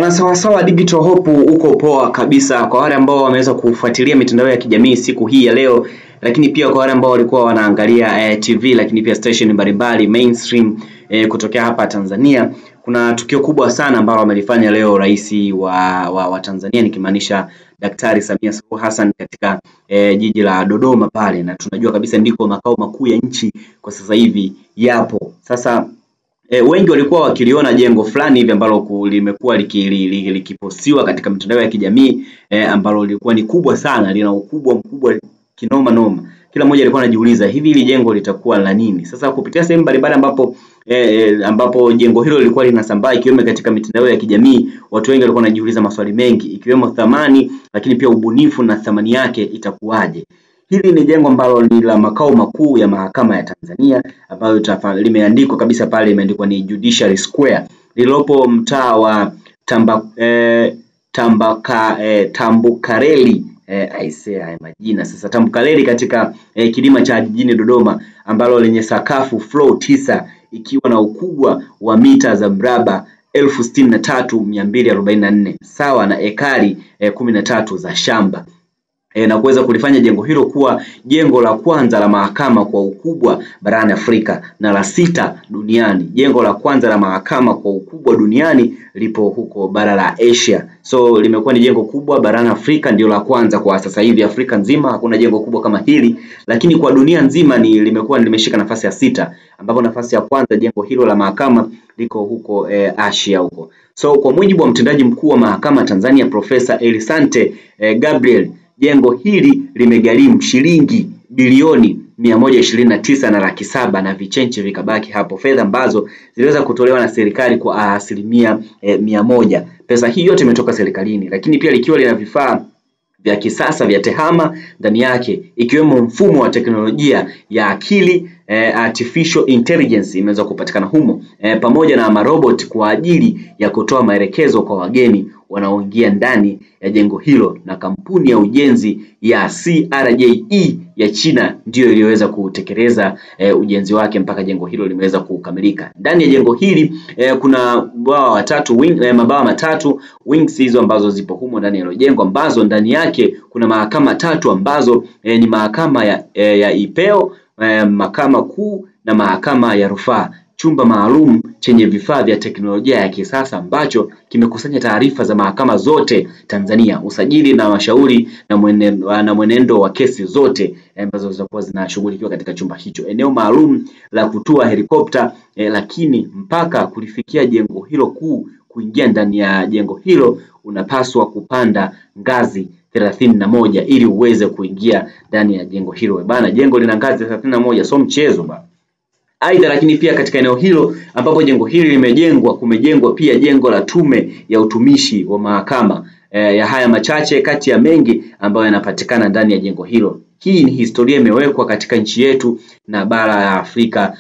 Bwana sawasawa Digital Hope uko poa kabisa kwa wale ambao wameweza kufuatilia mitandao ya kijamii siku hii ya leo, lakini pia kwa wale ambao walikuwa wanaangalia TV lakini pia station mbalimbali mainstream kutokea hapa Tanzania. Kuna tukio kubwa sana ambalo wamelifanya leo rais wa Tanzania, nikimaanisha Daktari Samia Suluhu Hassan katika jiji la Dodoma pale, na tunajua kabisa ndiko makao makuu ya nchi kwa sasa hivi yapo. Sasa wengi walikuwa wakiliona jengo fulani hivi ambalo limekuwa likipostiwa katika mitandao ya kijamii ambalo lilikuwa ni kubwa sana, lina ukubwa mkubwa kinoma noma. Kila mmoja alikuwa anajiuliza hivi hili jengo litakuwa la nini. Sasa kupitia sehemu mbalimbali ambapo jengo hilo lilikuwa linasambaa ikiwemo katika mitandao ya kijamii, watu wengi walikuwa wanajiuliza maswali mengi ikiwemo thamani, lakini pia ubunifu na thamani yake itakuwaje. Hili ni jengo ambalo ni la makao makuu ya mahakama ya Tanzania, ambayo limeandikwa kabisa pale, imeandikwa ni Judiciary Square, lililopo mtaa wa Tambukareli. Haya majina sasa. Tambukareli katika kilima cha jijini Dodoma, ambalo lenye sakafu floor 9 ikiwa na ukubwa wa mita za mraba 63,244 sawa na ekari 13 za shamba. Na kuweza kulifanya jengo hilo kuwa jengo la kwanza la mahakama kwa ukubwa barani Afrika na la 6 duniani. Jengo la kwanza la mahakama kwa ukubwa duniani lipo huko bara la Asia. So limekuwa ni jengo kubwa barani Afrika, ndio la kwanza kwa sasa hivi. Afrika nzima hakuna jengo kubwa kama hili, lakini kwa dunia nzima limeshika nafasi ya 6, ambapo nafasi ya kwanza jengo hilo la mahakama liko huko Asia huko. So kwa mujibu wa mtendaji mkuu wa mahakama Tanzania Profesa Elisante Gabriel, jengo hili limegharimu shilingi bilioni 129.7 na vichenche vikabaki hapo, fedha ambazo ziliweza kutolewa na serikali kwa asilimia 100. Pesa hii yote imetoka serikalini, lakini pia likiwa lina vifaa vya kisasa vya tehama ndani yake, ikiwemo mfumo wa teknolojia ya akili artificial intelligence imeweza kupatikana humo, pamoja na marobot kwa ajili ya kutoa maelekezo kwa wageni wanaoingia ndani ya jengo hilo, na kampuni ya ujenzi ya CRJE ya China ndio iliyoweza kutekeleza ujenzi wake mpaka jengo hilo limeweza kukamilika. Ndani ya jengo hili kuna mabawa matatu wings hizo ambazo zipo humo ndani ya jengo, ambazo ndani yake kuna mahakama 3 ambazo ni mahakama ya Ipeo, mahakama kuu na mahakama ya rufaa. Chumba maalum chenye vifaa vya teknolojia ya kisasa ambacho kimekusanya taarifa za mahakama zote Tanzania, usajili na mashauri na mwenendo wa kesi zote ambazo zitakuwa zinashughulikiwa katika chumba hicho. Eneo maalum la kutua helikopta, lakini mpaka kulifikia jengo hilo kuu, kuingia ndani ya jengo hilo unapaswa kupanda ngazi 31 ili uweze kuingia ndani ya jengo hilo. Bana, jengo lina ngazi 31, so mchezo bana. Aidha, lakini pia katika eneo hilo ambapo jengo hili limejengwa, kumejengwa pia jengo la tume ya utumishi wa mahakama. Ya haya machache kati ya mengi ambayo yanapatikana ndani ya jengo hilo. Hii ni historia imewekwa katika nchi yetu na bara la Afrika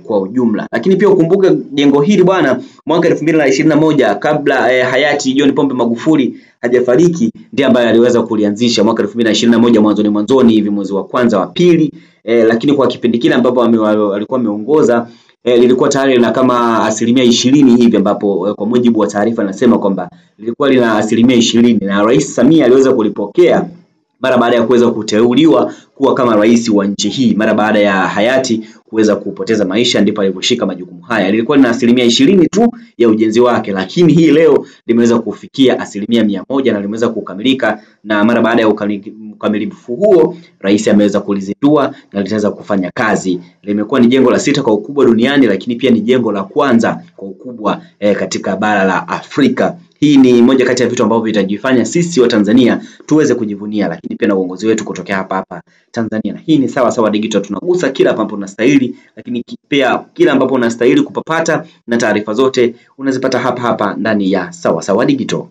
kwa ujumla. Lakini pia ukumbuke jengo hili bwana, mwaka 2021 kabla hayati John Pombe Magufuli hajafariki, ndiye ambaye aliweza kulianzisha mwaka 2021 mwanzoni hivi, mwezi wa kwanza wa pili. Lakini kwa kipindi kile ambapo alikuwa ameongoza lilikuwa tayari na kama 20% hivi, ambapo kwa mujibu wa taarifa nasema kwamba lilikuwa lina 20%, na Rais Samia aliweza kulipokea mara baada ya kuweza kuteuliwa kuwa kama rais wa nchi hii, mara baada ya hayati kuweza kupoteza maisha, ndipo aliposhika majukumu haya. Lilikuwa lina 20% tu ya ujenzi wake, lakini hii leo limeweza kufikia 100% na limeweza kukamilika, na mara baada ya ukamilifu huo rais ameweza kulizindua na litaweza kufanya kazi. Limekuwa ni jengo la 6 kwa ukubwa duniani, lakini pia ni jengo la kwanza kwa ukubwa katika bara la Afrika. Hii ni moja kati ya vitu ambavyo vitajifanya sisi wa Tanzania tuweze kujivunia, lakini pia na uongozi wetu kutokea hapa Tanzania. Na hii ni sawasawa Digital, tunagusa kila ambapo unastahili, lakini pia kila ambapo unastahili kupapata, na taarifa zote unazipata hapa ndani ya sawasawa Digital.